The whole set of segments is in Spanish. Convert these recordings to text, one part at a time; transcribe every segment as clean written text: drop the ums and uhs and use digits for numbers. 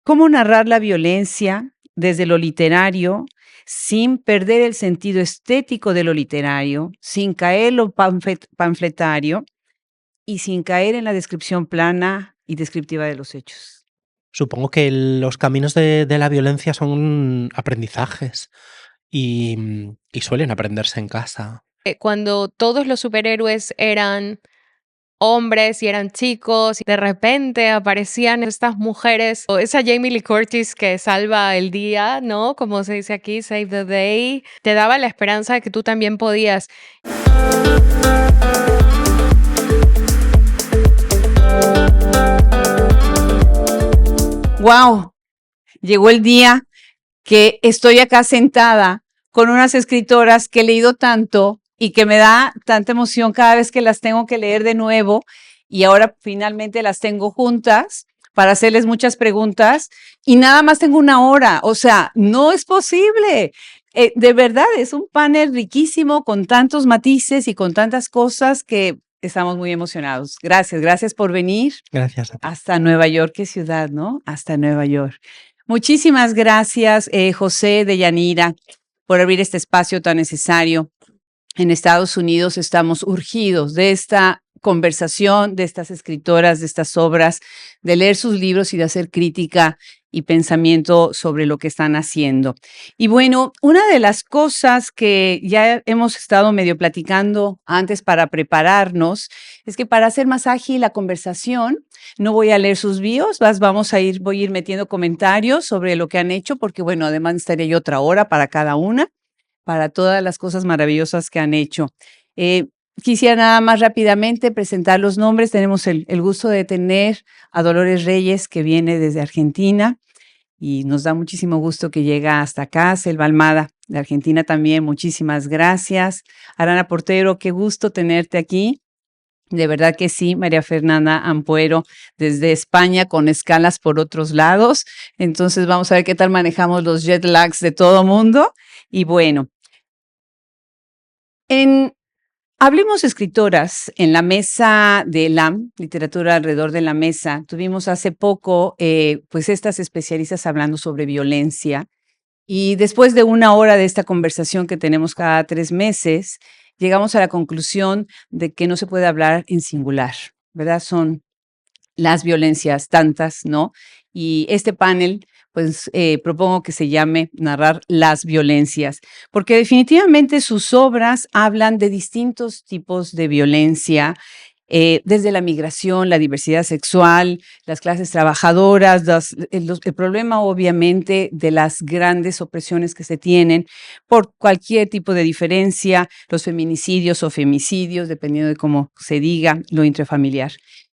cómo narrar la violencia desde lo literario sin perder el sentido estético de lo literario, sin caer en lo panfletario y sin caer en la descripción plana y descriptiva de los hechos. Supongo que los caminos de la violencia son aprendizajes y suelen aprenderse en casa. Cuando todos los superhéroes eran hombres y eran chicos, y de repente aparecían estas mujeres, o esa Jamie Lee Curtis que salva el día, ¿no? Como se dice aquí, save the day, te daba la esperanza de que tú también podías. ¡Wow! Llegó el día que estoy acá sentada con unas escritoras que he leído tanto y que me da tanta emoción cada vez que las tengo que leer de nuevo, y ahora finalmente las tengo juntas para hacerles muchas preguntas y nada más tengo 1 hora. O sea, no es posible. De verdad, es un panel riquísimo con tantos matices y con tantas cosas que estamos muy emocionados. Gracias por venir. Gracias a ti. Hasta Nueva York, qué ciudad, ¿no? Hasta Nueva York. Muchísimas gracias, José Deyanira, por abrir este espacio tan necesario. En Estados Unidos estamos urgidos de esta conversación, de estas escritoras, de estas obras, de leer sus libros y de hacer crítica y pensamiento sobre lo que están haciendo. Y bueno, una de las cosas que ya hemos estado medio platicando antes para prepararnos es que para hacer más ágil la conversación, no voy a leer sus bios, voy a ir metiendo comentarios sobre lo que han hecho, porque bueno, además estaría yo otra hora para cada una, para todas las cosas maravillosas que han hecho. Quisiera nada más rápidamente presentar los nombres. Tenemos el gusto de tener a Dolores Reyes, que viene desde Argentina, y nos da muchísimo gusto que llega hasta acá. Selva Almada, de Argentina también, muchísimas gracias. Arana Portero, qué gusto tenerte aquí. De verdad que sí. María Fernanda Ampuero, desde España, con escalas por otros lados. Entonces vamos a ver qué tal manejamos los jet lags de todo mundo. Y bueno, en Hablemos Escritoras, en la mesa de LAM, Literatura alrededor de la mesa, tuvimos hace poco pues estas especialistas hablando sobre violencia, y después de 1 hora de esta conversación que tenemos cada 3 meses, llegamos a la conclusión de que no se puede hablar en singular, ¿verdad? Son las violencias tantas, ¿no? Y este panel, pues propongo que se llame Narrar las violencias, porque definitivamente sus obras hablan de distintos tipos de violencia, desde la migración, la diversidad sexual, las clases trabajadoras, el problema obviamente de las grandes opresiones que se tienen por cualquier tipo de diferencia, los feminicidios o femicidios, dependiendo de cómo se diga, lo intrafamiliar.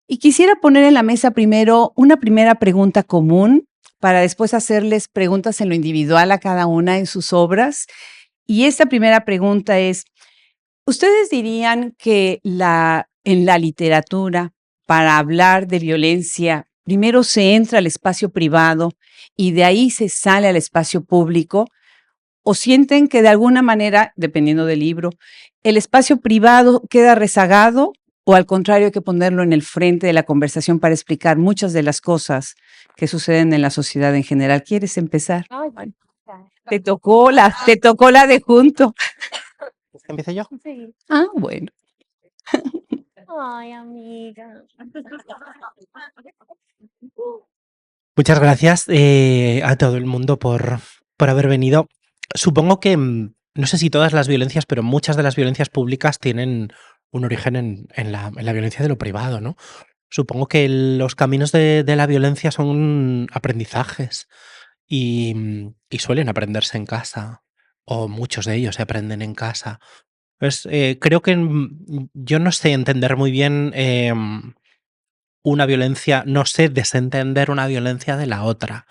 Y quisiera poner en la mesa primero una primera pregunta común para después hacerles preguntas en lo individual a cada una en sus obras. Y esta primera pregunta es, ¿ustedes dirían que en la literatura, para hablar de violencia, primero se entra al espacio privado y de ahí se sale al espacio público? ¿O sienten que de alguna manera, dependiendo del libro, el espacio privado queda rezagado, o al contrario hay que ponerlo en el frente de la conversación para explicar muchas de las cosas que suceden en la sociedad en general? ¿Quieres empezar? Ay, Te tocó la de junto. ¿Quieres que empiece yo? sí. Ah, bueno. Ay, amiga. Muchas gracias a todo el mundo por haber venido. Supongo que, no sé si todas las violencias, pero muchas de las violencias públicas tienen un origen en la violencia de lo privado, ¿no? Supongo que los caminos de la violencia son aprendizajes y suelen aprenderse en casa, o muchos de ellos se aprenden en casa. Pues, creo que yo no sé entender muy bien una violencia, no sé desentender una violencia de la otra.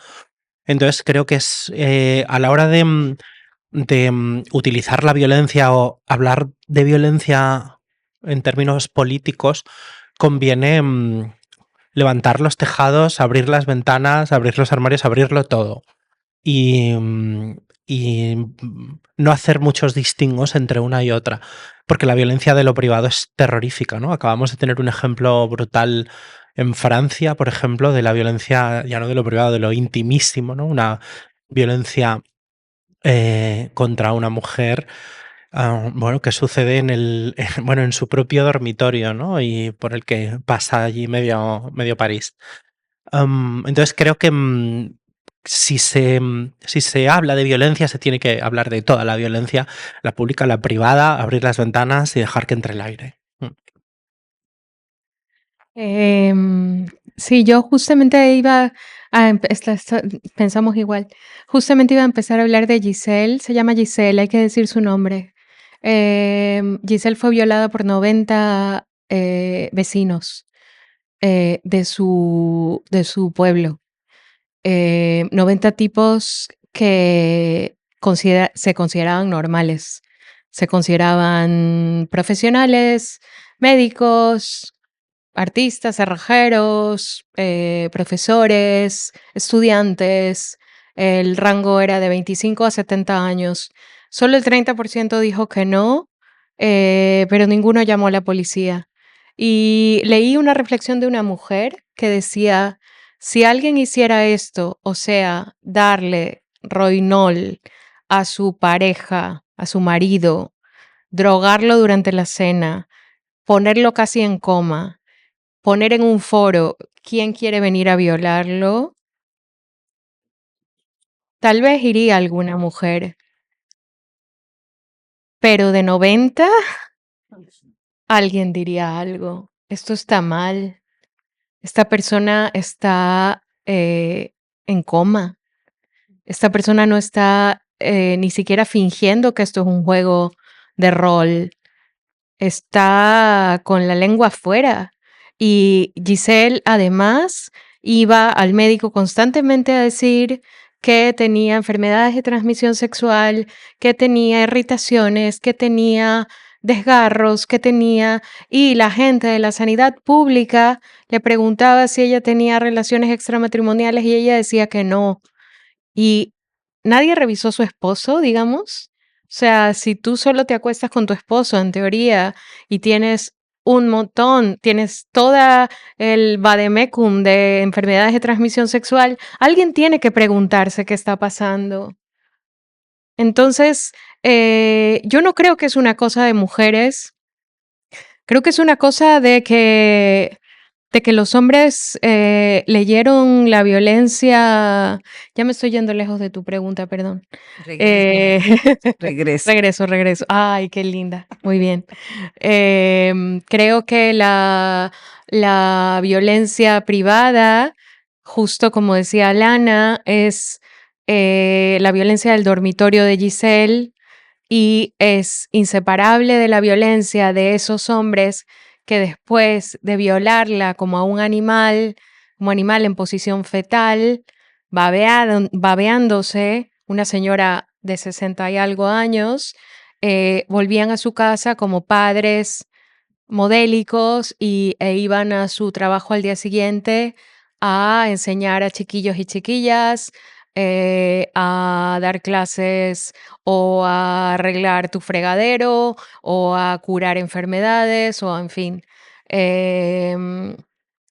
Entonces creo que es a la hora de utilizar la violencia o hablar de violencia en términos políticos, conviene levantar los tejados, abrir las ventanas, abrir los armarios, abrirlo todo. Y no hacer muchos distingos entre una y otra, porque la violencia de lo privado es terrorífica, ¿no? Acabamos de tener un ejemplo brutal en Francia, por ejemplo, de la violencia, ya no de lo privado, de lo intimísimo, ¿no? Una violencia contra una mujer, bueno, que sucede bueno, en su propio dormitorio, ¿no? Y por el que pasa allí medio París. Entonces creo que si se habla de violencia, se tiene que hablar de toda la violencia, la pública, la privada, abrir las ventanas y dejar que entre el aire. Em, sí, yo justamente iba pensamos igual. Justamente iba a empezar a hablar de Giselle. Se llama Giselle, hay que decir su nombre. Giselle fue violada por 90 vecinos de su pueblo. 90 tipos que se consideraban normales, se consideraban profesionales, médicos, artistas, cerrajeros, profesores, estudiantes. El rango era de 25 a 70 años. Solo el 30% dijo que no, pero ninguno llamó a la policía. Y leí una reflexión de una mujer que decía, si alguien hiciera esto, o sea, darle roinol a su pareja, a su marido, drogarlo durante la cena, ponerlo casi en coma, poner en un foro quién quiere venir a violarlo, tal vez iría alguna mujer, pero de 90 alguien diría algo. Esto está mal. Esta persona está en coma. Esta persona no está ni siquiera fingiendo que esto es un juego de rol. Está con la lengua afuera. Y Giselle además iba al médico constantemente a decir que tenía enfermedades de transmisión sexual, que tenía irritaciones, que tenía desgarros, y la gente de la sanidad pública le preguntaba si ella tenía relaciones extramatrimoniales y ella decía que no. Y nadie revisó su esposo, digamos. O sea, si tú solo te acuestas con tu esposo, en teoría, y tienes un montón, tienes toda el vademecum de enfermedades de transmisión sexual, alguien tiene que preguntarse qué está pasando. Entonces, yo no creo que es una cosa de mujeres, creo que es una cosa de que los hombres leyeron la violencia. Ya me estoy yendo lejos de tu pregunta, perdón. Regresa, Eh, regresa. regreso. Ay, qué linda. Muy bien. Creo que la violencia privada, justo como decía Lana, es la violencia del dormitorio de Giselle y es inseparable de la violencia de esos hombres que después de violarla como animal en posición fetal, babeándose, una señora de 60 y algo años, volvían a su casa como padres modélicos e iban a su trabajo al día siguiente a enseñar a chiquillos y chiquillas, a dar clases o a arreglar tu fregadero o a curar enfermedades o en fin. Em,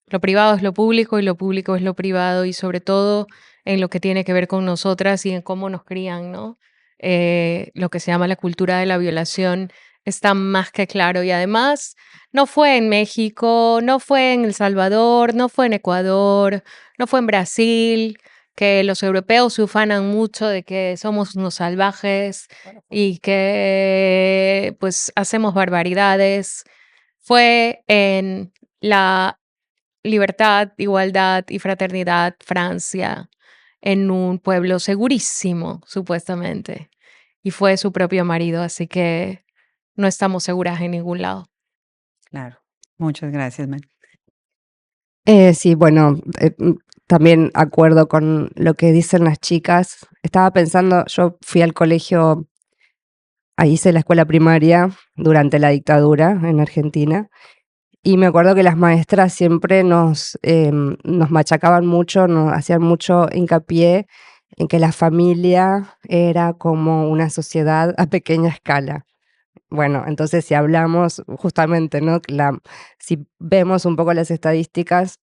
lo privado es lo público y lo público es lo privado y sobre todo en lo que tiene que ver con nosotras y en cómo nos crían, ¿no? Lo que se llama la cultura de la violación está más que claro y además no fue en México, no fue en El Salvador, no fue en Ecuador, no fue en Brasil, que los europeos se ufanan mucho de que somos unos salvajes y que pues hacemos barbaridades. Fue en la libertad, igualdad y fraternidad, Francia, en un pueblo segurísimo, supuestamente. Y fue su propio marido, así que no estamos seguras en ningún lado. Claro. Muchas gracias, Man. Sí, bueno, también acuerdo con lo que dicen las chicas. Estaba pensando, yo fui al colegio, ahí hice la escuela primaria durante la dictadura en Argentina, y me acuerdo que las maestras siempre nos machacaban mucho, nos hacían mucho hincapié en que la familia era como una sociedad a pequeña escala. Bueno, entonces si hablamos justamente, ¿no? Si vemos un poco las estadísticas,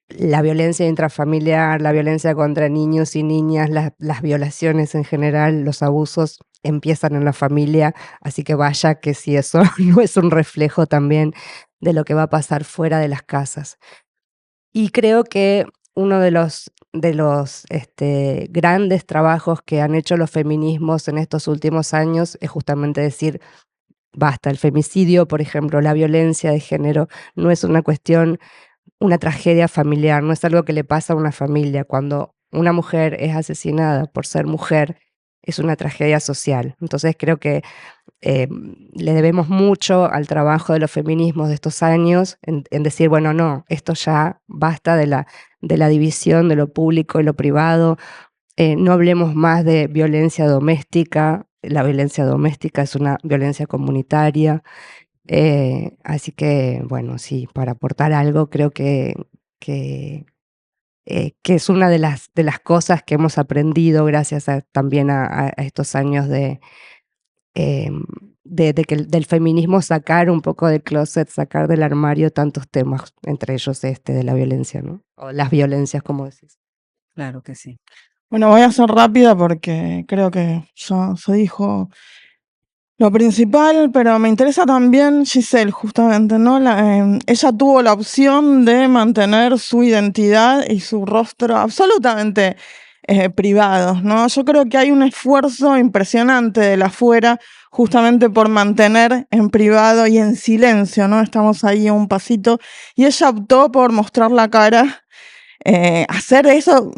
la violencia intrafamiliar, la violencia contra niños y niñas, las violaciones en general, los abusos empiezan en la familia, así que vaya que si eso no es un reflejo también de lo que va a pasar fuera de las casas. Y creo que uno de los grandes trabajos que han hecho los feminismos en estos últimos años es justamente decir, basta, el femicidio, por ejemplo, la violencia de género, no es una cuestión, una tragedia familiar, no es algo que le pasa a una familia. Cuando una mujer es asesinada por ser mujer, es una tragedia social. Entonces creo que le debemos mucho al trabajo de los feminismos de estos años en decir, bueno, no, esto ya basta de la división de lo público y lo privado, no hablemos más de violencia doméstica, la violencia doméstica es una violencia comunitaria, así que, bueno, sí, para aportar algo creo que, que es una de las cosas que hemos aprendido gracias también a estos años em, del feminismo, sacar un poco del closet, sacar del armario tantos temas, entre ellos de la violencia, ¿no? O las violencias, como decís. Claro que sí. Bueno, voy a ser rápida porque creo que ya se dijo lo principal, pero me interesa también Giselle, justamente, ¿no? Ella tuvo la opción de mantener su identidad y su rostro absolutamente privados, ¿no? Yo creo que hay un esfuerzo impresionante de la afuera justamente por mantener en privado y en silencio, ¿no? Estamos ahí a un pasito y ella optó por mostrar la cara, hacer eso,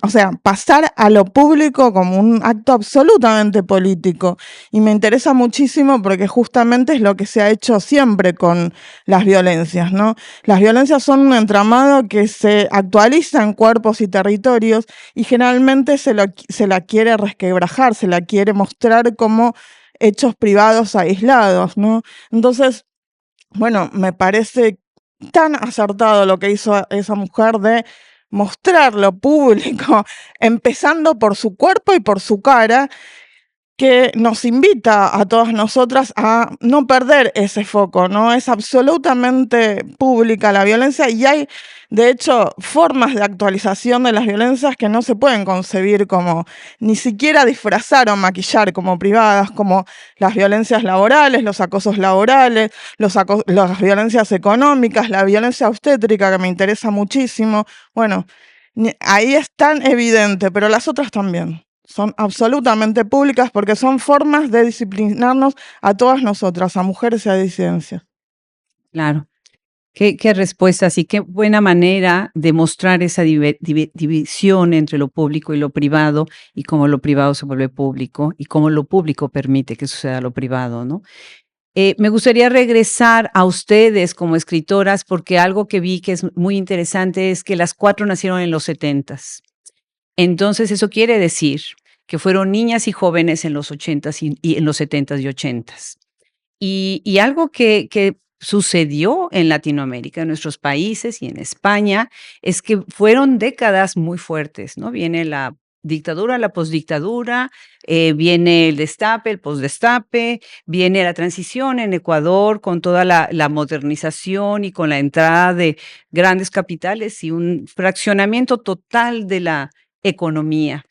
o sea, pasar a lo público como un acto absolutamente político. Y me interesa muchísimo porque justamente es lo que se ha hecho siempre con las violencias, ¿no? Las violencias son un entramado que se actualiza en cuerpos y territorios y generalmente se la quiere resquebrajar, se la quiere mostrar como hechos privados aislados, ¿no? Entonces, bueno, me parece tan acertado lo que hizo esa mujer de mostrarlo público, empezando por su cuerpo y por su cara, que nos invita a todas nosotras a no perder ese foco, ¿no? Es absolutamente pública la violencia y hay, de hecho, formas de actualización de las violencias que no se pueden concebir como, ni siquiera disfrazar o maquillar como privadas, como las violencias laborales, los acosos laborales, las violencias económicas, la violencia obstétrica, que me interesa muchísimo. Bueno, ahí es tan evidente, pero las otras también son absolutamente públicas porque son formas de disciplinarnos a todas nosotras, a mujeres y a disidencias. Claro. Qué respuestas y qué buena manera de mostrar esa división entre lo público y lo privado y cómo lo privado se vuelve público y cómo lo público permite que suceda lo privado, ¿no? Me gustaría regresar a ustedes como escritoras porque algo que vi que es muy interesante es que las 4 nacieron en los 70s. Entonces eso quiere decir que fueron niñas y jóvenes en los 80s y en los 70s y 80s. Y algo que sucedió en Latinoamérica, en nuestros países y en España, es que fueron décadas muy fuertes, ¿no? Viene la dictadura, la posdictadura, viene el destape, el posdestape, viene la transición en Ecuador con toda la modernización y con la entrada de grandes capitales y un fraccionamiento total de la economía.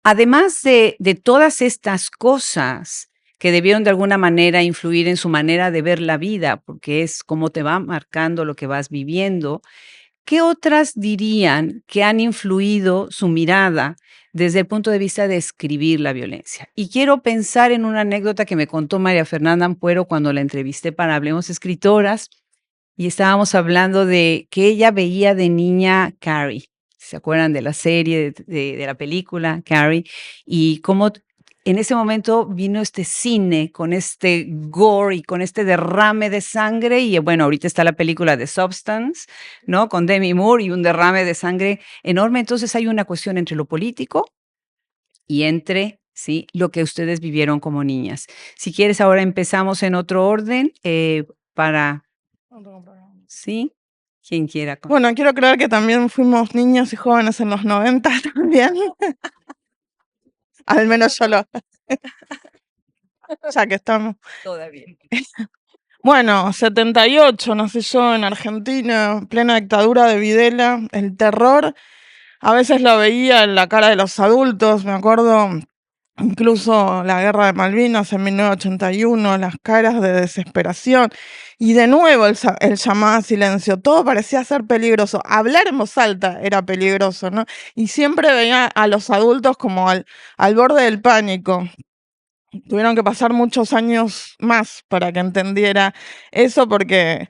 Además de todas estas cosas que debieron de alguna manera influir en su manera de ver la vida, porque es cómo te va marcando lo que vas viviendo, ¿qué otras dirían que han influido su mirada desde el punto de vista de escribir la violencia? Y quiero pensar en una anécdota que me contó María Fernanda Ampuero cuando la entrevisté para Hablemos Escritoras, y estábamos hablando de que ella veía de niña Carrie. ¿Se acuerdan de la serie, de la película Carrie? Y cómo en ese momento vino este cine con este gore y con este derrame de sangre. Y bueno, ahorita está la película de Substance, ¿no? Con Demi Moore y un derrame de sangre enorme. Entonces hay una cuestión entre lo político y entre, ¿sí?, lo que ustedes vivieron como niñas. Si quieres, ahora empezamos en otro orden para... ¿Sí? Quien quiera. Bueno, quiero creer que también fuimos niños y jóvenes en los 90 también. Al menos yo lo... ya que estamos. Todavía. Bueno, 78, nací yo en Argentina, plena dictadura de Videla, el terror. A veces lo veía en la cara de los adultos, me acuerdo incluso la guerra de Malvinas en 1981, las caras de desesperación. Y de nuevo el llamado a silencio, todo parecía ser peligroso. Hablar en voz alta era peligroso, ¿no? Y siempre veía a los adultos como al borde del pánico. Tuvieron que pasar muchos años más para que entendiera eso porque,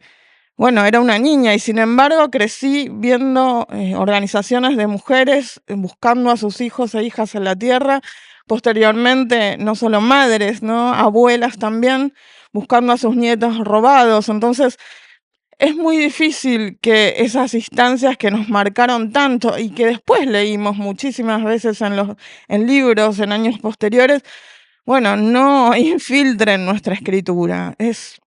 bueno, era una niña y sin embargo crecí viendo organizaciones de mujeres buscando a sus hijos e hijas en la tierra, posteriormente no solo madres, ¿no? Abuelas también buscando a sus nietos robados. Entonces es muy difícil que esas instancias que nos marcaron tanto y que después leímos muchísimas veces en libros en años posteriores, bueno, no infiltren nuestra escritura. Es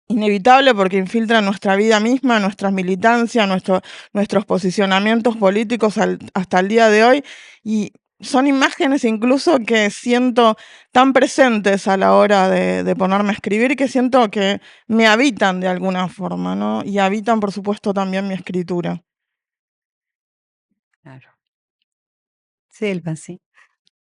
inevitable porque infiltran nuestra vida misma, nuestra militancia, nuestros posicionamientos políticos hasta el día de hoy. Y son imágenes incluso que siento tan presentes a la hora de ponerme a escribir que siento que me habitan de alguna forma, ¿no? Y habitan, por supuesto, también mi escritura. Claro. Selva, sí.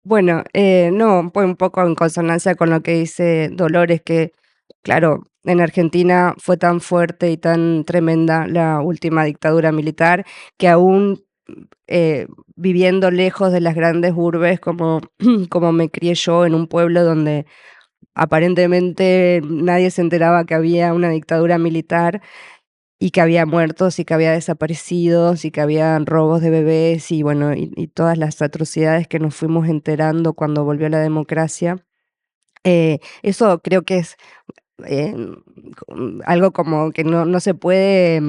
Bueno, no, pues un poco en consonancia con lo que dice Dolores, que claro, en Argentina fue tan fuerte y tan tremenda la última dictadura militar que aún viviendo lejos de las grandes urbes, como, como me crié yo en un pueblo donde aparentemente nadie se enteraba que había una dictadura militar y que había muertos y que había desaparecidos y que había robos de bebés y bueno, y todas las atrocidades que nos fuimos enterando cuando volvió la democracia. Eso creo que es eh, algo como que no se puede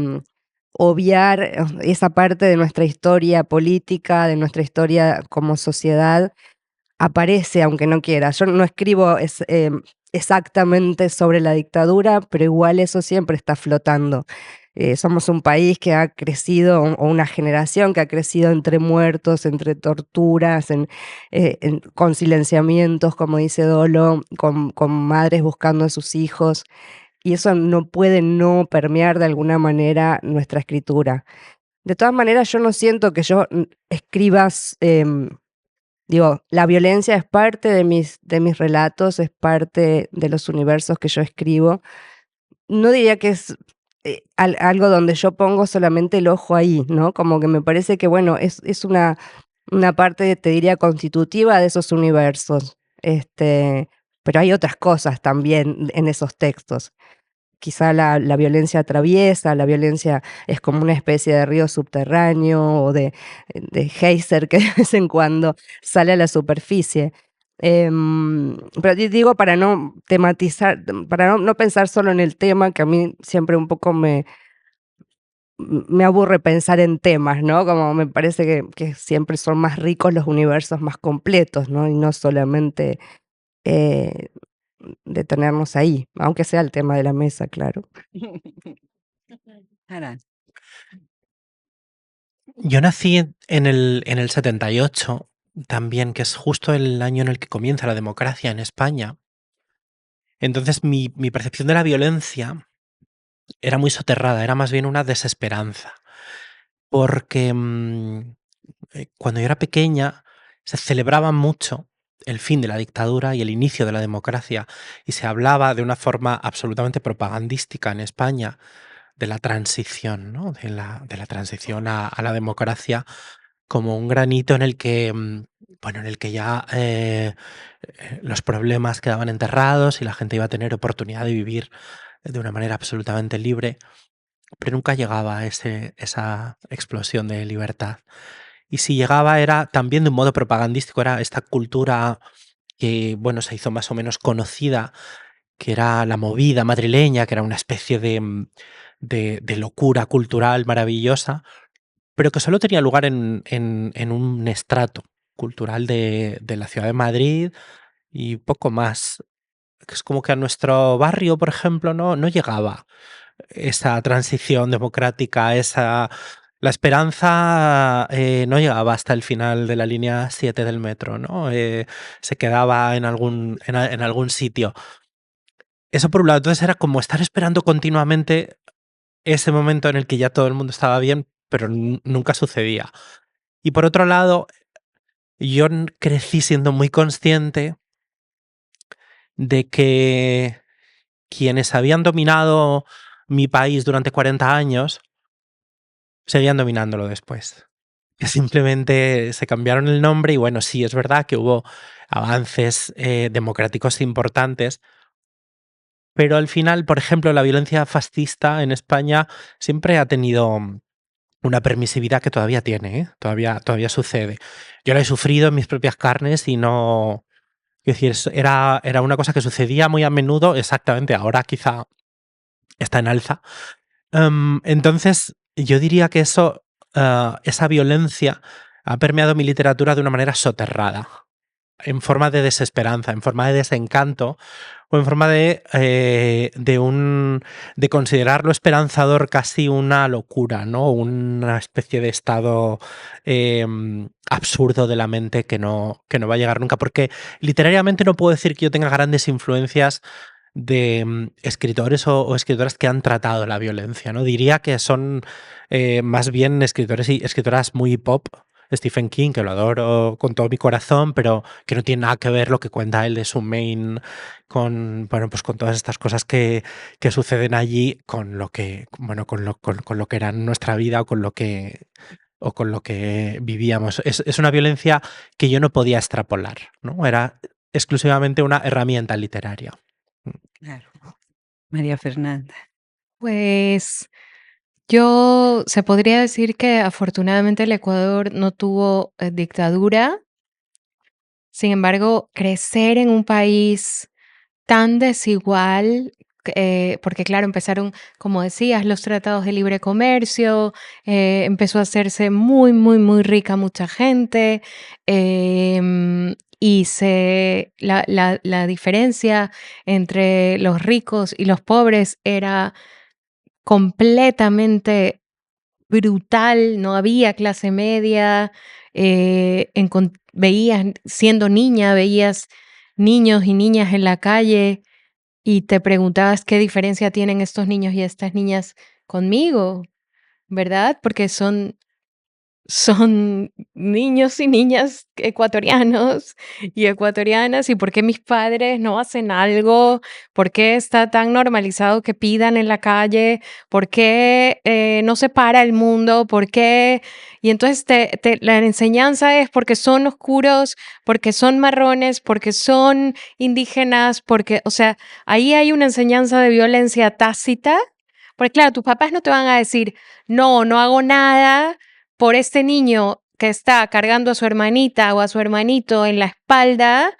obviar esa parte de nuestra historia política, de nuestra historia como sociedad, aparece aunque no quiera. Yo no escribo exactamente sobre la dictadura, pero igual eso siempre está flotando. Somos un país que ha crecido, o una generación que ha crecido entre muertos, entre torturas, con silenciamientos, como dice Dolo, con madres buscando a sus hijos, y eso no puede no permear de alguna manera nuestra escritura. De todas maneras, yo no siento que yo escribas, digo, la violencia es parte de mis relatos, es parte de los universos que yo escribo. No diría que es algo donde yo pongo solamente el ojo ahí, ¿no? Como que me parece que, bueno, es una parte, te diría, constitutiva de esos universos. Pero hay otras cosas también en esos textos. Quizá la violencia atraviesa, la violencia es como una especie de río subterráneo o de geyser que de vez en cuando sale a la superficie. Pero digo para no tematizar, para no pensar solo en el tema, que a mí siempre un poco me aburre pensar en temas, ¿no? Como me parece que siempre son más ricos los universos más completos, ¿no? Y no solamente eh, detenernos ahí, aunque sea el tema de la mesa, claro. Aran. Yo nací en el 78, también, que es justo el año en el que comienza la democracia en España. Entonces mi percepción de la violencia era muy soterrada, era más bien una desesperanza. Porque cuando yo era pequeña se celebraba mucho el fin de la dictadura y el inicio de la democracia, y se hablaba de una forma absolutamente propagandística en España de la transición, ¿no? De la transición a la democracia como un granito en el que, bueno, en el que ya los problemas quedaban enterrados y la gente iba a tener oportunidad de vivir de una manera absolutamente libre, pero nunca llegaba a esa explosión de libertad. Y si llegaba era también de un modo propagandístico, era esta cultura que, bueno, se hizo más o menos conocida, que era la movida madrileña, que era una especie de locura cultural maravillosa, pero que solo tenía lugar en un estrato cultural de la ciudad de Madrid y poco más. Es como que a nuestro barrio, por ejemplo, no llegaba esa transición democrática, la esperanza no llegaba hasta el final de la línea 7 del metro, ¿no? Se quedaba en algún sitio. eso por un lado. Entonces era como estar esperando continuamente ese momento en el que ya todo el mundo estaba bien, pero nunca sucedía. Y por otro lado, yo crecí siendo muy consciente de que quienes habían dominado mi país durante 40 años seguían dominándolo después. Que simplemente se cambiaron el nombre y bueno, sí, es verdad que hubo avances democráticos importantes, pero al final, por ejemplo, la violencia fascista en España siempre ha tenido una permisividad que todavía tiene, ¿eh? Todavía sucede. Yo la he sufrido en mis propias carnes y no... Es decir, era una cosa que sucedía muy a menudo, exactamente, ahora quizá está en alza. Entonces, yo diría que esa violencia ha permeado mi literatura de una manera soterrada, en forma de desesperanza, en forma de desencanto, o en forma de considerar lo esperanzador casi una locura, ¿no? Una especie de estado absurdo de la mente que no va a llegar nunca. Porque literariamente no puedo decir que yo tenga grandes influencias de escritores o escritoras que han tratado la violencia, ¿no? Diría que son más bien escritores y escritoras muy pop. Stephen King, que lo adoro con todo mi corazón, pero que no tiene nada que ver lo que cuenta él de su Maine con, bueno, pues con todas estas cosas que suceden allí con lo que, bueno, con lo que era nuestra vida o con lo que vivíamos. Es una violencia que yo no podía extrapolar, ¿no? Era exclusivamente una herramienta literaria. Claro. María Fernanda. Pues se podría decir que afortunadamente el Ecuador no tuvo dictadura. Sin embargo, crecer en un país tan desigual, porque claro, empezaron, como decías, los tratados de libre comercio, empezó a hacerse muy, muy, muy rica mucha gente, y la diferencia entre los ricos y los pobres era completamente brutal, no había clase media, veías, siendo niña, veías niños y niñas en la calle y te preguntabas qué diferencia tienen estos niños y estas niñas conmigo, ¿verdad? Porque son niños y niñas ecuatorianos y ecuatorianas, y por qué mis padres no hacen algo, por qué está tan normalizado que pidan en la calle, por qué no se para el mundo, por qué... Y entonces la enseñanza es porque son oscuros, porque son marrones, porque son indígenas, porque, o sea, ahí hay una enseñanza de violencia tácita, porque claro, tus papás no te van a decir, no hago nada por este niño que está cargando a su hermanita o a su hermanito en la espalda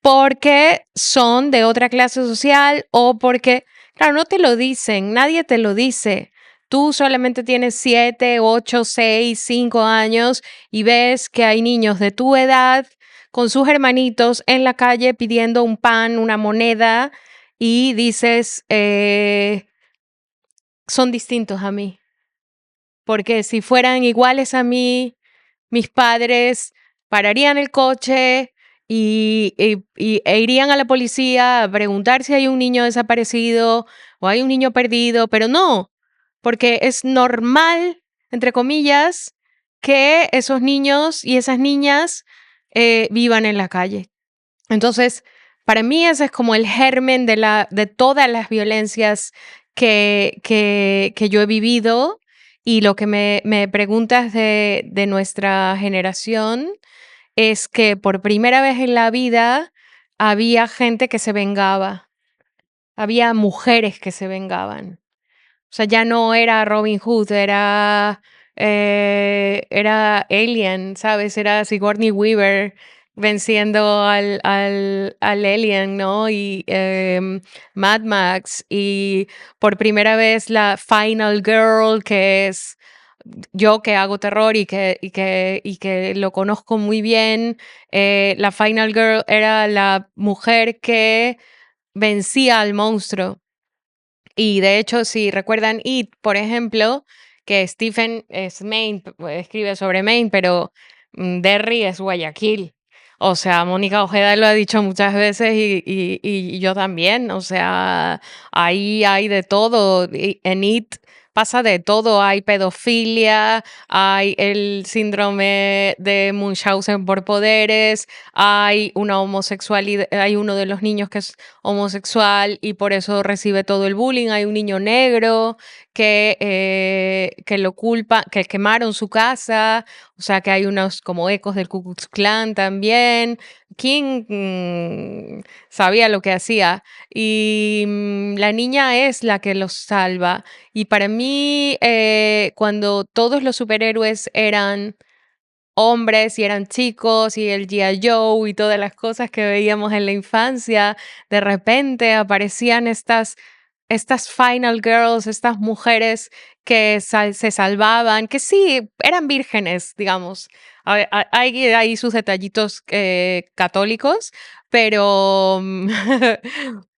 porque son de otra clase social o porque, claro, no te lo dicen, nadie te lo dice. Tú solamente tienes 7, 8, 6, 5 años y ves que hay niños de tu edad con sus hermanitos en la calle pidiendo un pan, una moneda y dices, son distintos a mí. Porque si fueran iguales a mí, mis padres pararían el coche e irían a la policía a preguntar si hay un niño desaparecido o hay un niño perdido, pero no, porque es normal, entre comillas, que esos niños y esas niñas vivan en la calle. Entonces, para mí ese es como el germen de todas las violencias que yo he vivido. Y lo que me preguntas de nuestra generación es que por primera vez en la vida había gente que se vengaba, había mujeres que se vengaban. O sea, ya no era Robin Hood, era Alien, ¿sabes? Era Sigourney Weaver venciendo al Alien, ¿no? Y Mad Max. Y por primera vez la Final Girl, que es yo que hago terror y que lo conozco muy bien. La Final Girl era la mujer que vencía al monstruo. Y de hecho, si recuerdan It, por ejemplo, que Stephen es Maine, escribe sobre Maine, pero Derry es Guayaquil. O sea, Mónica Ojeda lo ha dicho muchas veces y yo también. O sea, ahí hay de todo. En It pasa de todo. Hay pedofilia, hay el síndrome de Munchausen por poderes, hay una homosexualidad, hay uno de los niños que es homosexual y por eso recibe todo el bullying. Hay un niño negro que lo culpa, que quemaron su casa. O sea que hay unos como ecos del Ku Klux Klan también. King sabía lo que hacía y la niña es la que los salva. Y para mí, cuando todos los superhéroes eran hombres y eran chicos y el G.I. Joe y todas las cosas que veíamos en la infancia, de repente aparecían estas final girls, estas mujeres que se salvaban, que sí, eran vírgenes, digamos. Hay ahí sus detallitos católicos, pero,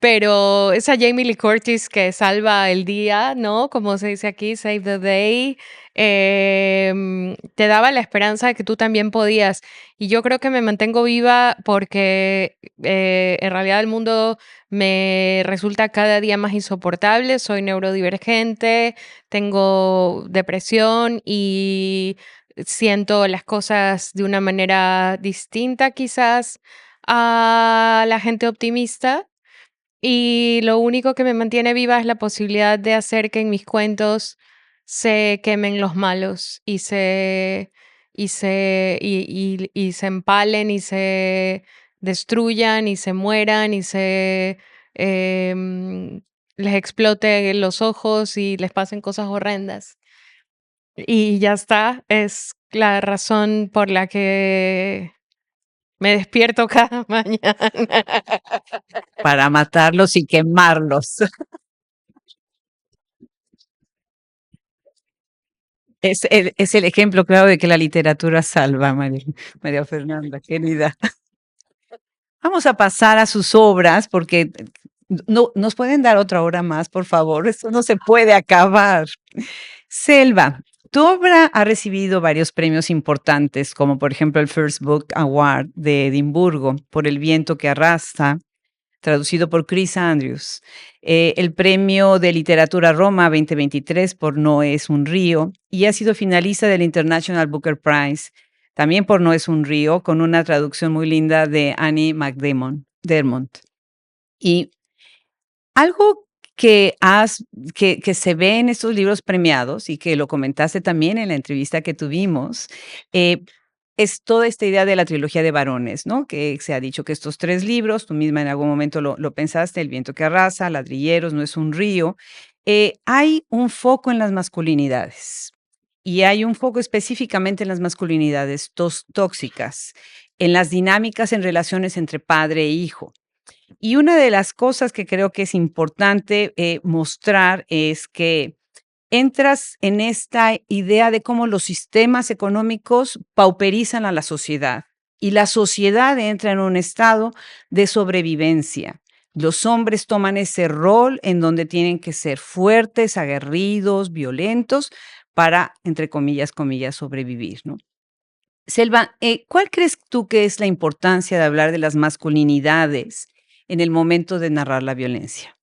pero esa Jamie Lee Curtis que salva el día, ¿no? Como se dice aquí, save the day, te daba la esperanza de que tú también podías. Y yo creo que me mantengo viva porque en realidad el mundo me resulta cada día más insoportable, soy neurodivergente, tengo depresión y siento las cosas de una manera distinta quizás a la gente optimista. Y lo único que me mantiene viva es la posibilidad de hacer que en mis cuentos se quemen los malos y se empalen y se destruyan y se mueran y em, les explote los ojos y les pasen cosas horrendas. Y ya está, es la razón por la que me despierto cada mañana. para matarlos y quemarlos. Es el ejemplo claro de que la literatura salva, María Fernanda, querida. Vamos a pasar a sus obras porque no nos pueden dar otra hora más, por favor. Esto no se puede acabar. Selva, tu obra ha recibido varios premios importantes, como por ejemplo el First Book Award de Edimburgo por El viento que arrastra, traducido por Chris Andrews, el Premio de Literatura Roma 2023 por No es un río, y ha sido finalista del International Booker Prize, también por No es un río, con una traducción muy linda de Annie Dermont. Y algo que se ve en estos libros premiados y que lo comentaste también en la entrevista que tuvimos, es toda esta idea de la trilogía de varones, ¿no? Que se ha dicho que estos 3 libros, tú misma en algún momento lo pensaste, El viento que arrasa, Ladrilleros, No es un río, hay un foco en las masculinidades y hay un foco específicamente en las masculinidades tóxicas, en las dinámicas en relaciones entre padre e hijo. Y una de las cosas que creo que es importante mostrar es que entras en esta idea de cómo los sistemas económicos pauperizan a la sociedad y la sociedad entra en un estado de sobrevivencia. Los hombres toman ese rol en donde tienen que ser fuertes, aguerridos, violentos para, entre comillas, sobrevivir, ¿no? Selva, ¿cuál crees tú que es la importancia de hablar de las masculinidades en el momento de narrar la violencia?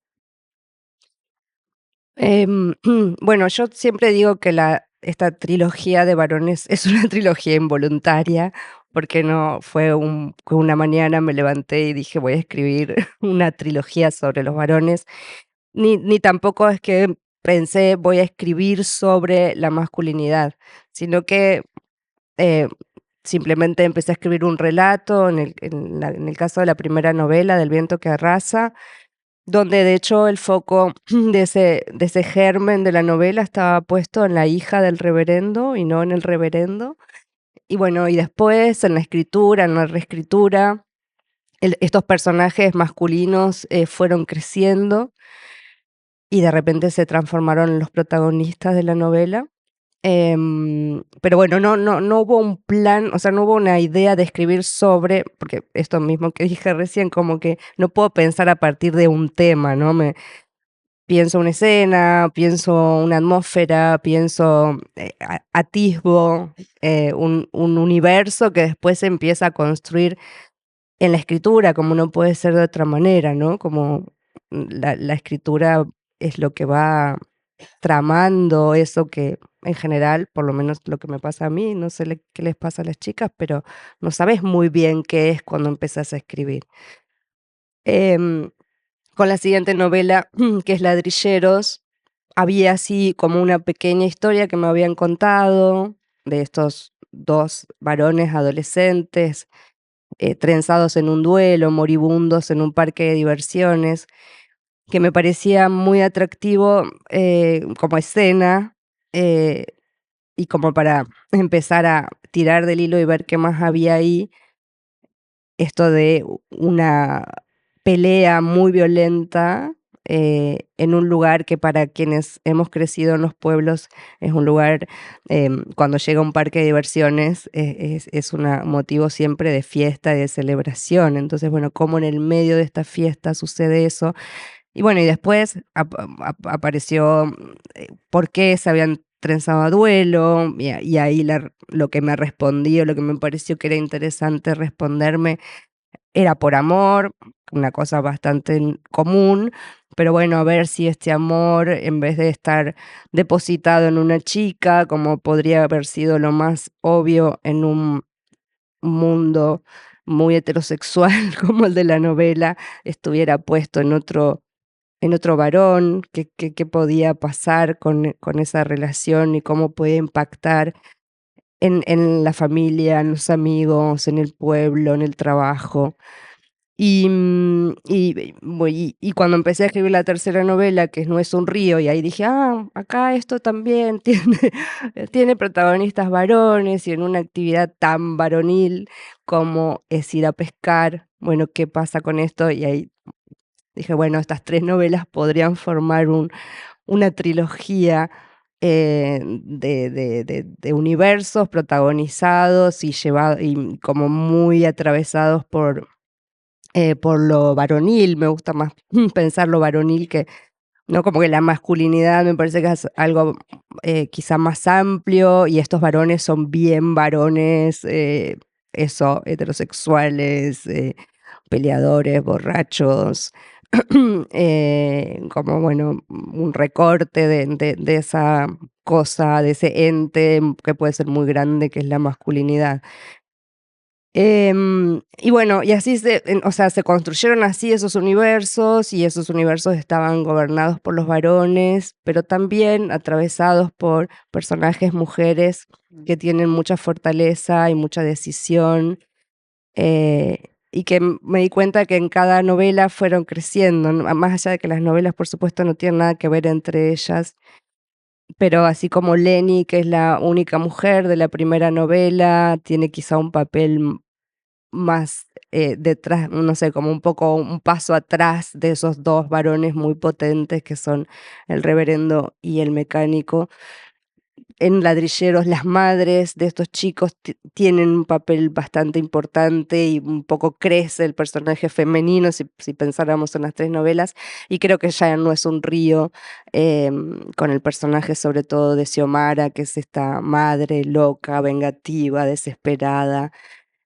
Bueno, yo siempre digo que esta trilogía de varones es una trilogía involuntaria, porque no fue que una mañana me levanté y dije voy a escribir una trilogía sobre los varones, ni tampoco es que pensé voy a escribir sobre la masculinidad, sino que eh, simplemente empecé a escribir un relato en el caso de la primera novela, del viento que arrasa, donde de hecho el foco de ese germen de la novela estaba puesto en la hija del reverendo y no en el reverendo. Y bueno, y después en la escritura, en la reescritura, estos personajes masculinos fueron creciendo y de repente se transformaron en los protagonistas de la novela. Pero bueno, no hubo un plan, o sea, no hubo una idea de escribir sobre, porque esto mismo que dije recién, como que no puedo pensar a partir de un tema, ¿no? Pienso una escena, pienso una atmósfera, pienso atisbo un universo que después se empieza a construir en la escritura, como no puede ser de otra manera, ¿no? Como la escritura es lo que va tramando eso que en general, por lo menos lo que me pasa a mí, no sé qué les pasa a las chicas, pero no sabes muy bien qué es cuando empezás a escribir. Em, con la siguiente novela, que es Ladrilleros, había así como una pequeña historia que me habían contado de estos dos varones adolescentes trenzados en un duelo, moribundos en un parque de diversiones, que me parecía muy atractivo como escena eh, y como para empezar a tirar del hilo y ver qué más había ahí. Esto de una pelea muy violenta en un lugar que para quienes hemos crecido en los pueblos es un lugar, cuando llega a un parque de diversiones, es un motivo siempre de fiesta y de celebración. Entonces, bueno, cómo en el medio de esta fiesta sucede eso. Y bueno, y después apareció por qué se habían trenzado a duelo, y ahí lo que me respondió, lo que me pareció que era interesante responderme era por amor, una cosa bastante común, pero bueno, a ver si este amor, en vez de estar depositado en una chica, como podría haber sido lo más obvio en un mundo muy heterosexual como el de la novela, estuviera puesto en otro varón, qué podía pasar con esa relación y cómo puede impactar en la familia, en los amigos, en el pueblo, en el trabajo. Y cuando empecé a escribir la tercera novela, que No es un río, y ahí dije, acá esto también tiene protagonistas varones y en una actividad tan varonil como es ir a pescar. Bueno, ¿qué pasa con esto? Y ahí dije, bueno, estas tres novelas podrían formar una trilogía de universos protagonizados y como muy atravesados por lo varonil. Me gusta más pensar lo varonil que, ¿no? Como que la masculinidad me parece que es algo quizá más amplio y estos varones son bien varones, eso, heterosexuales, peleadores, borrachos, como bueno, un recorte de esa cosa, de ese ente que puede ser muy grande, que es la masculinidad. Y bueno, y así o sea, se construyeron así esos universos y esos universos estaban gobernados por los varones, pero también atravesados por personajes mujeres que tienen mucha fortaleza y mucha decisión, y que me di cuenta que en cada novela fueron creciendo, ¿no? Más allá de que las novelas, por supuesto, no tienen nada que ver entre ellas, pero así como Lenny, que es la única mujer de la primera novela, tiene quizá un papel más detrás, no sé, como un poco un paso atrás de esos dos varones muy potentes que son el reverendo y el mecánico. En Ladrilleros, las madres de estos chicos tienen un papel bastante importante y un poco crece el personaje femenino si pensáramos en las tres novelas, y creo que ya No es un río, con el personaje sobre todo de Xiomara, que es esta madre loca, vengativa, desesperada.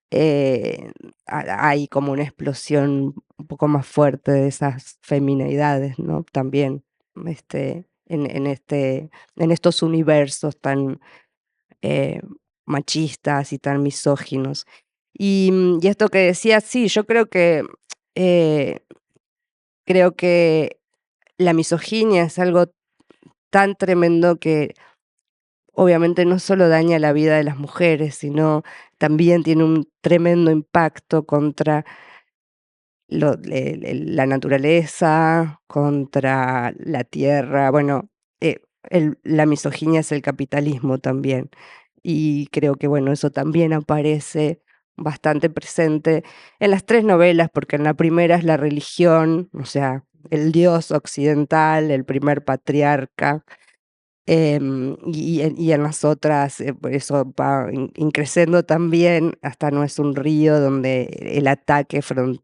eh, Hay como una explosión un poco más fuerte de esas feminidades, ¿no? También, en estos universos tan eh, machistas y tan misóginos. Y esto que decía, sí, yo eh, creo que la misoginia es algo tan tremendo que obviamente no solo daña la vida de las mujeres, sino también tiene un tremendo impacto contra la naturaleza, contra la tierra. Bueno, la misoginia es el capitalismo también. Y creo que, bueno, eso también aparece bastante presente en las tres novelas, porque en la primera es la religión, o sea, el dios occidental, el primer patriarca. Y en las otras, pues eso va increciendo también, hasta No es un río, donde el ataque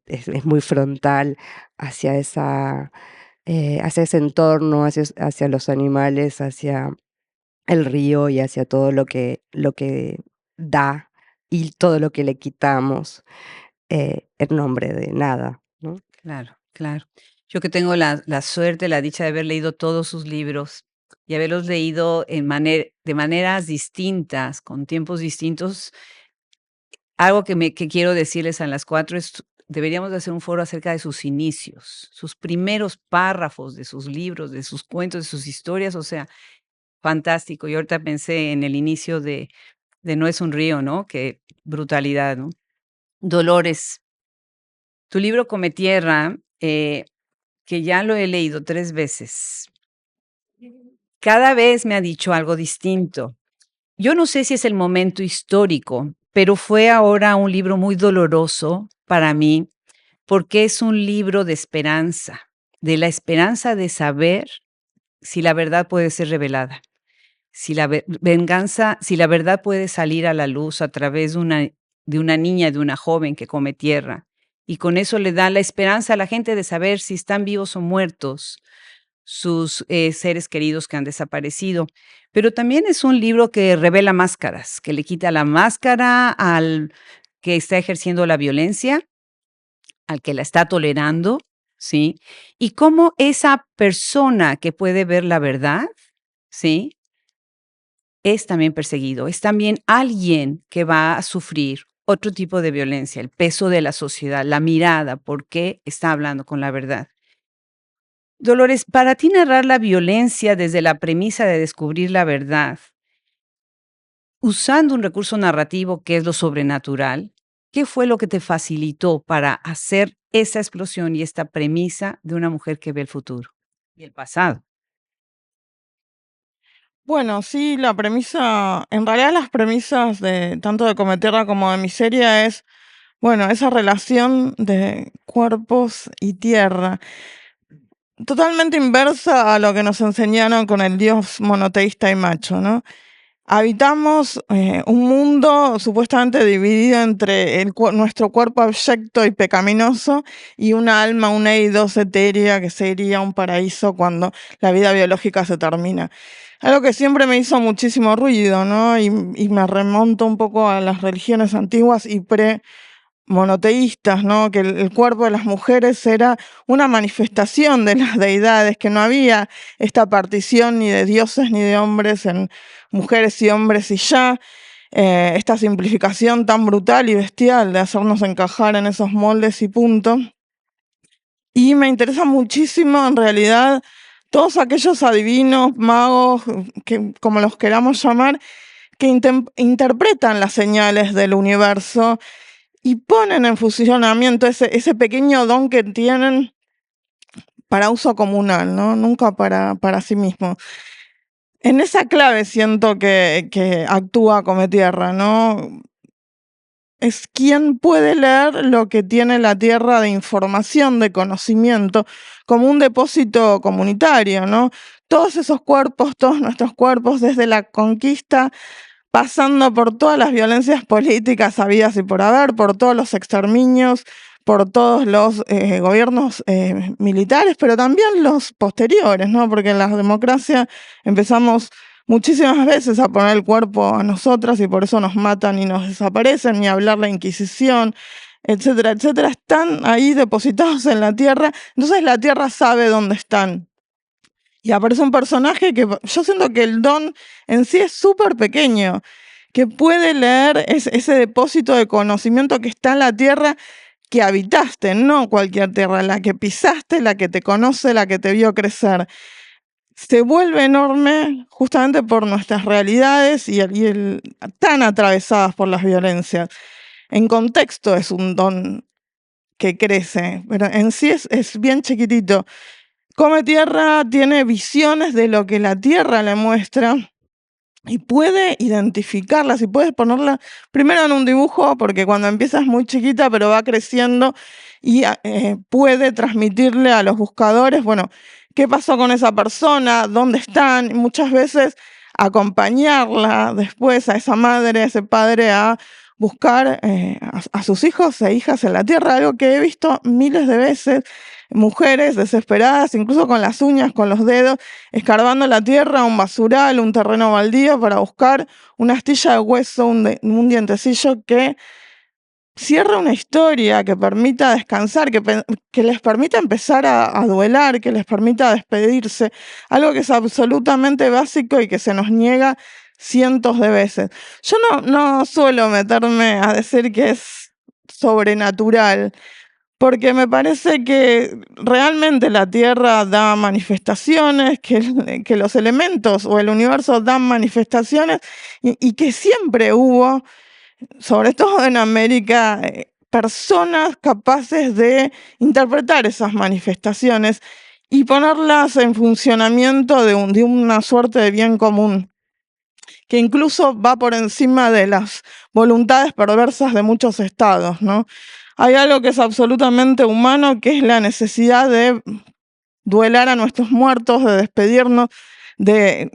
es muy frontal hacia hacia ese entorno, hacia los animales, hacia el río y hacia todo lo que da y todo lo que le quitamos. en nombre de nada, ¿no? Claro, claro. Yo que tengo la suerte, la dicha de haber leído todos sus libros y haberlos leído de maneras distintas, con tiempos distintos. Algo que quiero decirles a las 4 es, deberíamos de hacer un foro acerca de sus inicios, sus primeros párrafos de sus libros, de sus cuentos, de sus historias, o sea, fantástico. Y ahorita pensé en el inicio de No es un río, ¿no? Qué brutalidad, ¿no? Dolores, tu libro Come Tierra, que ya lo he leído 3 veces, cada vez me ha dicho algo distinto. Yo no sé si es el momento histórico, pero fue ahora un libro muy doloroso para mí, porque es un libro de esperanza, de la esperanza de saber si la verdad puede ser revelada, si si la verdad puede salir a la luz a través de una niña, de una joven que come tierra. Y con eso le da la esperanza a la gente de saber si están vivos o muertos sus seres queridos que han desaparecido. Pero también es un libro que revela máscaras, que le quita la máscara al que está ejerciendo la violencia, al que la está tolerando, ¿sí? Y cómo esa persona que puede ver la verdad, ¿sí? Es también perseguido, es también alguien que va a sufrir otro tipo de violencia, el peso de la sociedad, la mirada, porque está hablando con la verdad. Dolores, para ti narrar la violencia desde la premisa de descubrir la verdad, usando un recurso narrativo que es lo sobrenatural, ¿qué fue lo que te facilitó para hacer esa explosión y esta premisa de una mujer que ve el futuro y el pasado? Bueno, sí, la premisa, en realidad las premisas de tanto de Cometerra como de Miseria es, bueno, esa relación de cuerpos y tierra, totalmente inversa a lo que nos enseñaron con el Dios monoteísta y macho, ¿no? Habitamos un mundo supuestamente dividido entre nuestro cuerpo abyecto y pecaminoso y una alma, una eidos etérea que sería un paraíso cuando la vida biológica se termina. Algo que siempre me hizo muchísimo ruido, ¿no? Y me remonto un poco a las religiones antiguas y monoteístas, ¿no? Que el cuerpo de las mujeres era una manifestación de las deidades, que no había esta partición ni de dioses ni de hombres en mujeres y hombres y ya. Esta simplificación tan brutal y bestial de hacernos encajar en esos moldes y punto. Y me interesa muchísimo, en realidad, todos aquellos adivinos, magos, que, como los queramos llamar, que interpretan las señales del universo y ponen en funcionamiento ese pequeño don que tienen para uso comunal, ¿no? Nunca para sí mismo. En esa clave siento que actúa Cometierra, ¿no? Es quien puede leer lo que tiene la tierra de información, de conocimiento, como un depósito comunitario, ¿no? Todos esos cuerpos, todos nuestros cuerpos, desde la conquista, pasando por todas las violencias políticas habidas y por haber, por todos los exterminios, por todos los gobiernos militares, pero también los posteriores, ¿no? Porque en la democracia empezamos muchísimas veces a poner el cuerpo a nosotras y por eso nos matan y nos desaparecen, ni hablar la Inquisición, etcétera, etcétera, están ahí depositados en la tierra, entonces la tierra sabe dónde están. Y aparece un personaje que yo siento que el don en sí es súper pequeño, que puede leer ese depósito de conocimiento que está en la tierra que habitaste, no cualquier tierra, la que pisaste, la que te conoce, la que te vio crecer. Se vuelve enorme justamente por nuestras realidades y tan atravesadas por las violencias. En contexto es un don que crece, pero en sí es bien chiquitito. Come Tierra tiene visiones de lo que la Tierra le muestra y puede identificarlas y puedes ponerla primero en un dibujo, porque cuando empieza es muy chiquita, pero va creciendo y puede transmitirle a los buscadores, bueno, qué pasó con esa persona, dónde están, y muchas veces acompañarla después a esa madre, a ese padre a buscar a sus hijos e hijas en la tierra, algo que he visto miles de veces, mujeres desesperadas, incluso con las uñas, con los dedos, escarbando la tierra, un basural, un terreno baldío para buscar una astilla de hueso, un dientecillo que cierre una historia, que permita descansar, que les permita empezar a duelar, que les permita despedirse, algo que es absolutamente básico y que se nos niega cientos de veces. Yo no suelo meterme a decir que es sobrenatural, porque me parece que realmente la Tierra da manifestaciones, que los elementos o el universo dan manifestaciones y que siempre hubo, sobre todo en América, personas capaces de interpretar esas manifestaciones y ponerlas en funcionamiento de una suerte de bien común, que incluso va por encima de las voluntades perversas de muchos estados, ¿no? Hay algo que es absolutamente humano, que es la necesidad de duelar a nuestros muertos, de despedirnos, de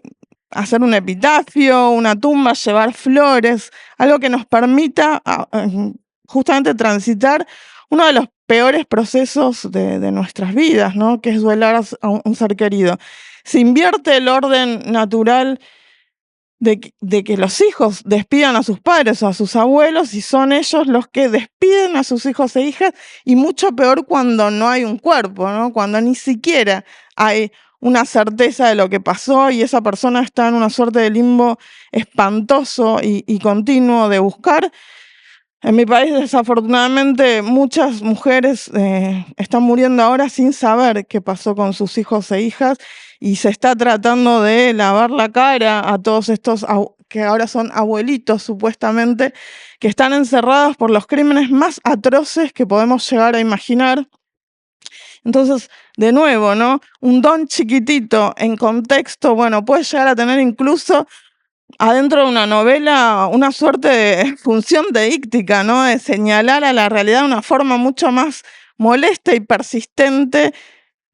hacer un epitafio, una tumba, llevar flores, algo que nos permita justamente transitar uno de los peores procesos de nuestras vidas, ¿no? Que es duelar a un ser querido. Se invierte el orden natural de que los hijos despidan a sus padres o a sus abuelos y son ellos los que despiden a sus hijos e hijas, y mucho peor cuando no hay un cuerpo, ¿no? Cuando ni siquiera hay una certeza de lo que pasó y esa persona está en una suerte de limbo espantoso y continuo de buscar. En mi país, desafortunadamente, muchas mujeres están muriendo ahora sin saber qué pasó con sus hijos e hijas, y se está tratando de lavar la cara a todos estos que ahora son abuelitos, supuestamente, que están encerrados por los crímenes más atroces que podemos llegar a imaginar. Entonces, de nuevo, ¿no? Un don chiquitito en contexto, bueno, puede llegar a tener incluso adentro de una novela una suerte de función deíctica, ¿no? De señalar a la realidad de una forma mucho más molesta y persistente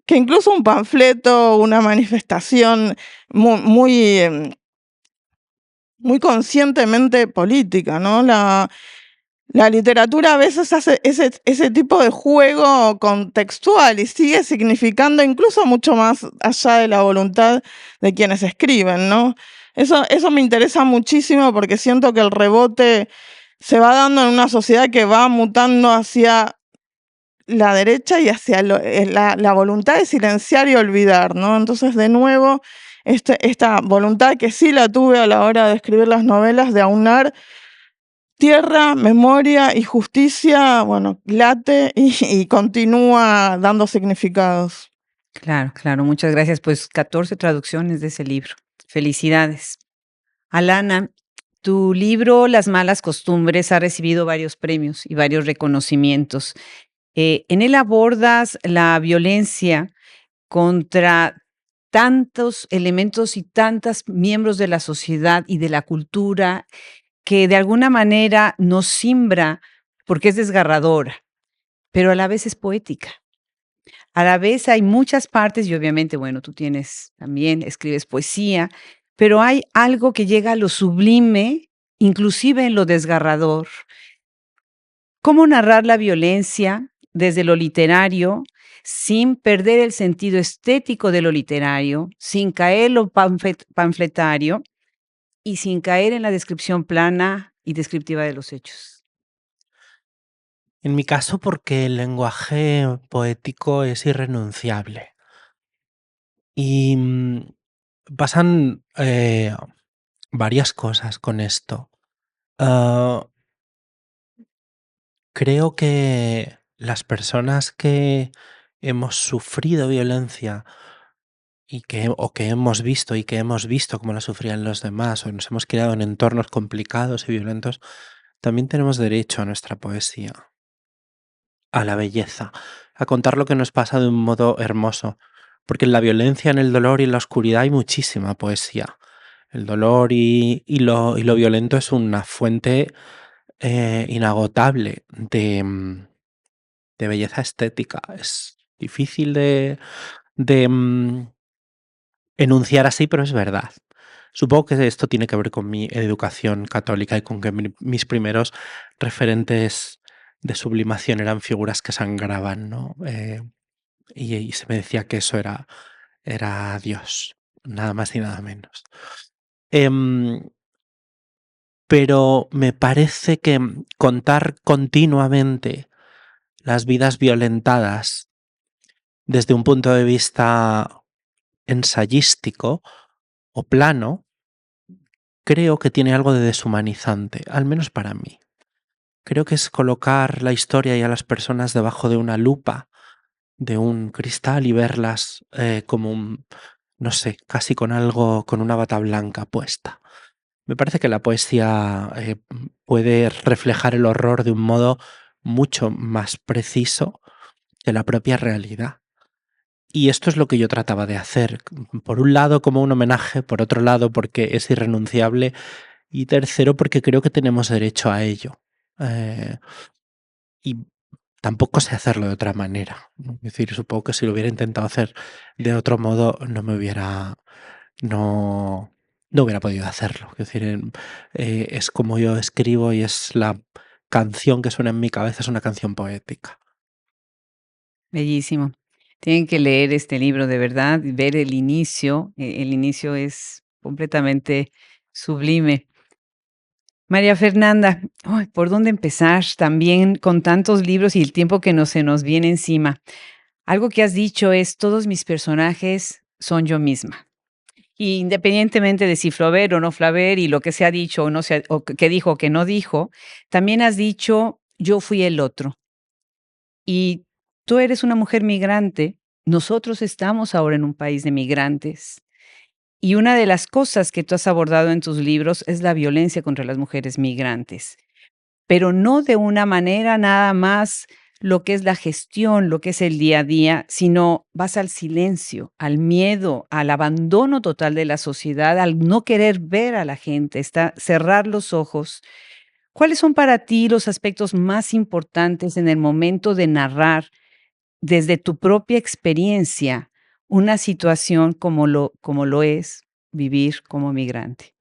que incluso un panfleto, una manifestación muy conscientemente política, ¿no? La literatura a veces hace ese tipo de juego contextual y sigue significando incluso mucho más allá de la voluntad de quienes escriben, ¿no? Eso me interesa muchísimo porque siento que el rebote se va dando en una sociedad que va mutando hacia la derecha y hacia la voluntad de silenciar y olvidar, ¿no? Entonces, de nuevo, esta voluntad que sí la tuve a la hora de escribir las novelas, de aunar tierra, memoria y justicia, bueno, late y continúa dando significados. Claro, claro, muchas gracias. Pues 14 traducciones de ese libro. Felicidades. Alana, tu libro Las malas costumbres ha recibido varios premios y varios reconocimientos. En él abordas la violencia contra tantos elementos y tantos miembros de la sociedad y de la cultura que de alguna manera nos simbra porque es desgarradora, pero a la vez es poética. A la vez hay muchas partes y obviamente, bueno, tú tienes también, escribes poesía, pero hay algo que llega a lo sublime, inclusive en lo desgarrador. ¿Cómo narrar la violencia desde lo literario sin perder el sentido estético de lo literario, sin caer en lo panfletario y sin caer en la descripción plana y descriptiva de los hechos? En mi caso, porque el lenguaje poético es irrenunciable. Y pasan varias cosas con esto. Ah, creo que las personas que hemos sufrido violencia o que hemos visto cómo la sufrían los demás, o nos hemos criado en entornos complicados y violentos, también tenemos derecho a nuestra poesía, a la belleza, a contar lo que nos pasa de un modo hermoso. Porque en la violencia, en el dolor y en la oscuridad hay muchísima poesía. El dolor y lo violento es una fuente inagotable de belleza estética. Es difícil de enunciar así, pero es verdad. Supongo que esto tiene que ver con mi educación católica y con que mis primeros referentes de sublimación eran figuras que sangraban, ¿no? Y se me decía que eso era Dios, nada más y nada menos. Em, pero me parece que contar continuamente las vidas violentadas desde un punto de vista ensayístico o plano, creo que tiene algo de deshumanizante, al menos para mí. Creo que es colocar la historia y a las personas debajo de una lupa, de un cristal y verlas como un, no sé, casi con algo, con una bata blanca puesta. Me parece que la poesía puede reflejar el horror de un modo mucho más preciso que la propia realidad. Y esto es lo que yo trataba de hacer. Por un lado, como un homenaje, por otro lado, porque es irrenunciable, y tercero, porque creo que tenemos derecho a ello. Y tampoco sé hacerlo de otra manera. Es decir, supongo que si lo hubiera intentado hacer de otro modo, no hubiera podido hacerlo. Es decir, es como yo escribo y es la canción que suena en mi cabeza, es una canción poética. Bellísimo. Tienen que leer este libro de verdad y ver el inicio. El inicio es completamente sublime. María Fernanda, ay, ¿por dónde empezar? También con tantos libros y el tiempo que se nos viene encima. Algo que has dicho es, todos mis personajes son yo misma. Y independientemente de si Flaubert o no Flaubert y lo que se ha dicho o no se ha, o que dijo o que no dijo, también has dicho, yo fui el otro. Y tú eres una mujer migrante, nosotros estamos ahora en un país de migrantes. Y una de las cosas que tú has abordado en tus libros es la violencia contra las mujeres migrantes, pero no de una manera nada más lo que es la gestión, lo que es el día a día, sino vas al silencio, al miedo, al abandono total de la sociedad, al no querer ver a la gente, cerrar los ojos. ¿Cuáles son para ti los aspectos más importantes en el momento de narrar desde tu propia experiencia una situación como lo es vivir como migrante?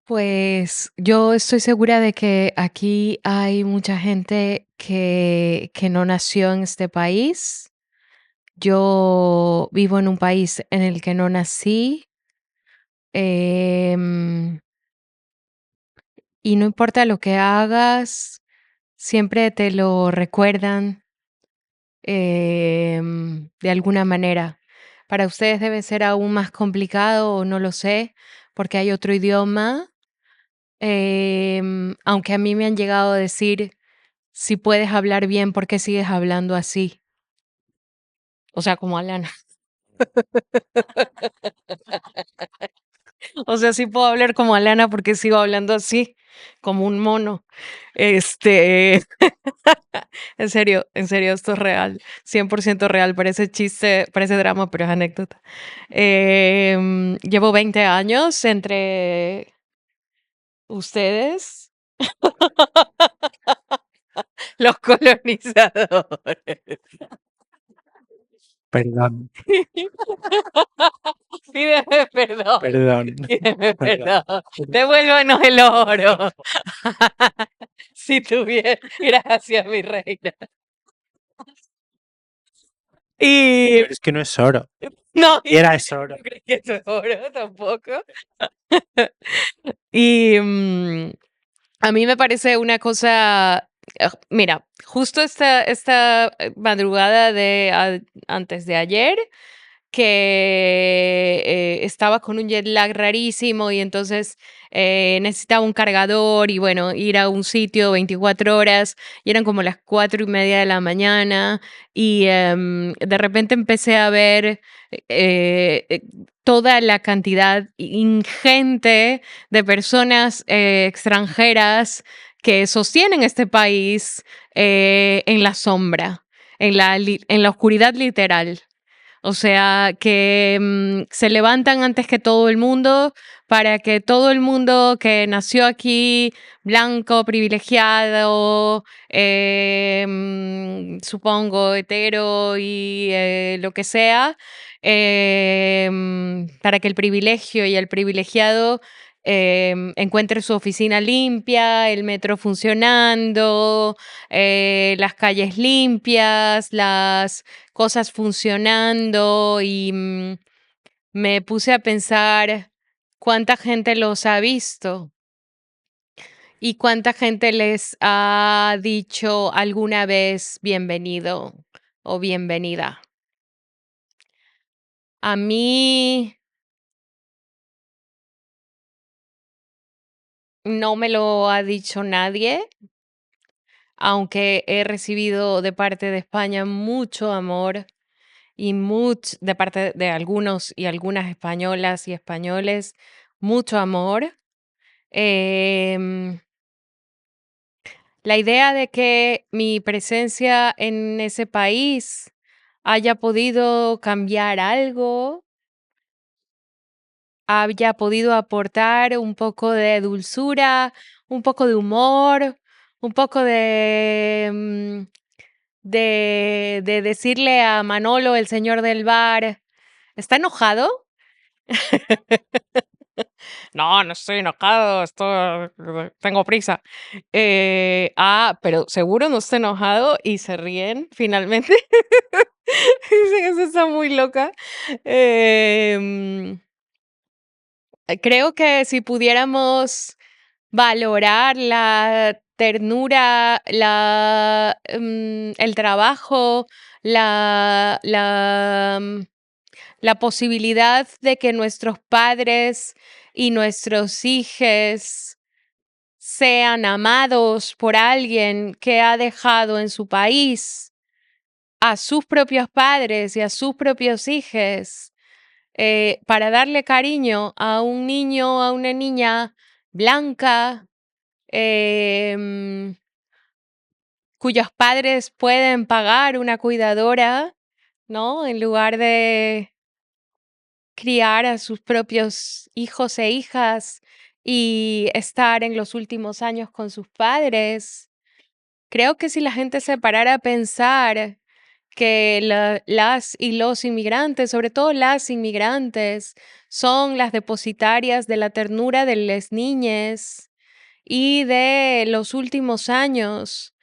Pues yo estoy segura de que aquí hay mucha gente que no nació en este país. Yo vivo en un país en el que no nací, em, y no importa lo que hagas, siempre te lo recuerdan de alguna manera. Para ustedes debe ser aún más complicado, o no lo sé, porque hay otro idioma. Aunque a mí me han llegado a decir, si puedes hablar bien, ¿por qué sigues hablando así? O sea, como Alana. O sea, sí puedo hablar como Alana porque sigo hablando así, como un mono. Este, en serio, esto es real, 100% real, parece chiste, parece drama, pero es anécdota. Llevo 20 años entre ustedes, los colonizadores. Perdón, Pídeme perdón, perdón, pídeme perdón. perdón. Devuélvanos el oro. Si tuviera, gracias, mi reina. Y Pero es que no es oro. no, Y era es oro. no crees que eso es oro tampoco. Y a mí me parece una cosa, mira, justo esta madrugada antes de ayer, que estaba con un jet lag rarísimo y entonces necesitaba un cargador y bueno, ir a un sitio 24 horas y eran como las 4:30 de la mañana y de repente empecé a ver toda la cantidad ingente de personas extranjeras que sostienen este país en la sombra, en la oscuridad literal. O sea, que se levantan antes que todo el mundo para que todo el mundo que nació aquí, blanco, privilegiado, supongo, hetero y lo que sea, para que el privilegio y el privilegiado encuentre su oficina limpia, el metro funcionando, las calles limpias, las cosas funcionando y me puse a pensar ¿Cuánta gente los ha visto? ¿Y cuánta gente les ha dicho alguna vez bienvenido o bienvenida? A mí no me lo ha dicho nadie, aunque he recibido de parte de España mucho amor y de parte de algunos y algunas españolas y españoles, mucho amor. Em, la idea de que mi presencia en ese país haya podido cambiar algo, haya podido aportar un poco de dulzura, un poco de humor, un poco de decirle a Manolo, el señor del bar, ¿está enojado? No, no estoy enojado, tengo prisa. Pero seguro no está enojado y se ríen finalmente. Dicen, eso está muy loca. Em, Creo que si pudiéramos valorar la ternura, el trabajo, la posibilidad de que nuestros padres y nuestros hijos sean amados por alguien que ha dejado en su país a sus propios padres y a sus propios hijos, para darle cariño a un niño, a una niña blanca, em, cuyos padres pueden pagar una cuidadora, ¿no? En lugar de criar a sus propios hijos e hijas y estar en los últimos años con sus padres. Creo que si la gente se parara a pensar que las y los inmigrantes, sobre todo las inmigrantes, son las depositarias de la ternura de las niñas y de los últimos años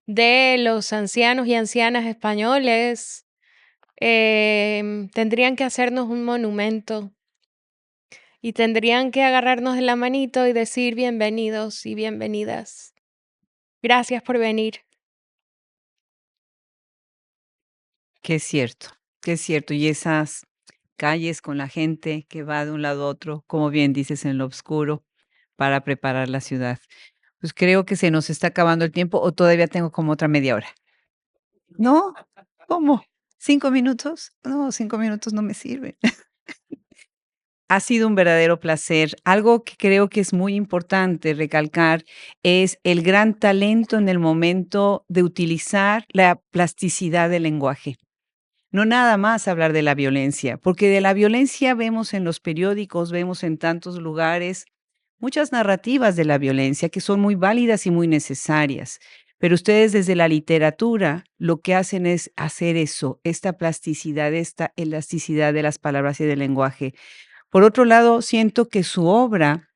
de los ancianos y ancianas españoles, tendrían que hacernos un monumento y tendrían que agarrarnos de la manito y decir bienvenidos y bienvenidas. Gracias por venir. Que es cierto, que es cierto. Y esas calles con la gente que va de un lado a otro, como bien dices, en lo oscuro, para preparar la ciudad. Pues creo que se nos está acabando el tiempo o todavía tengo como otra media hora. ¿No? ¿Cómo? ¿5 minutos? No, 5 minutos no me sirven. Ha sido un verdadero placer. Algo que creo que es muy importante recalcar es el gran talento en el momento de utilizar la plasticidad del lenguaje. No nada más hablar de la violencia, porque de la violencia vemos en los periódicos, vemos en tantos lugares muchas narrativas de la violencia que son muy válidas y muy necesarias. Pero ustedes desde la literatura lo que hacen es hacer eso, esta plasticidad, esta elasticidad de las palabras y del lenguaje. Por otro lado, siento que su obra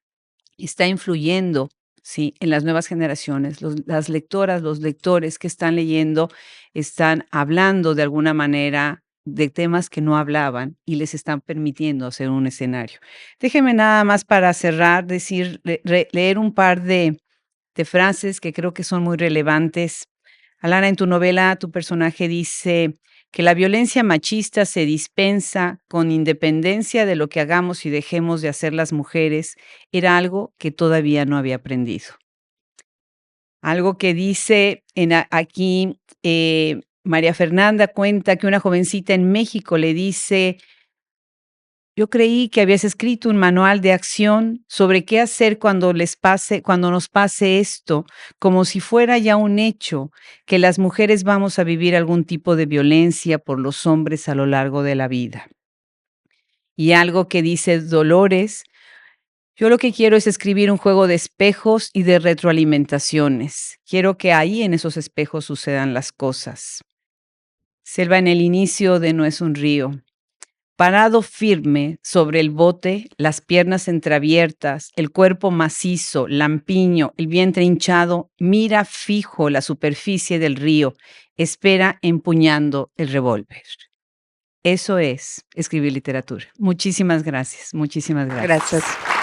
está influyendo, sí, en las nuevas generaciones. Las lectoras, los lectores que están leyendo están hablando de alguna manera de temas que no hablaban y les están permitiendo hacer un escenario. Déjenme nada más para cerrar, leer un par de frases que creo que son muy relevantes. Alana, en tu novela, tu personaje dice que la violencia machista se dispensa con independencia de lo que hagamos y dejemos de hacer las mujeres. Era algo que todavía no había aprendido. Algo que dice aquí María Fernanda cuenta que una jovencita en México le dice: yo creí que habías escrito un manual de acción sobre qué hacer cuando nos pase esto, como si fuera ya un hecho que las mujeres vamos a vivir algún tipo de violencia por los hombres a lo largo de la vida. Y algo que dice Dolores: yo lo que quiero es escribir un juego de espejos y de retroalimentaciones. Quiero que ahí en esos espejos sucedan las cosas. Selva en el inicio de No es un río. Parado firme sobre el bote, las piernas entreabiertas, el cuerpo macizo, lampiño, el vientre hinchado, mira fijo la superficie del río, espera empuñando el revólver. Eso es escribir literatura. Muchísimas gracias, muchísimas gracias. Gracias.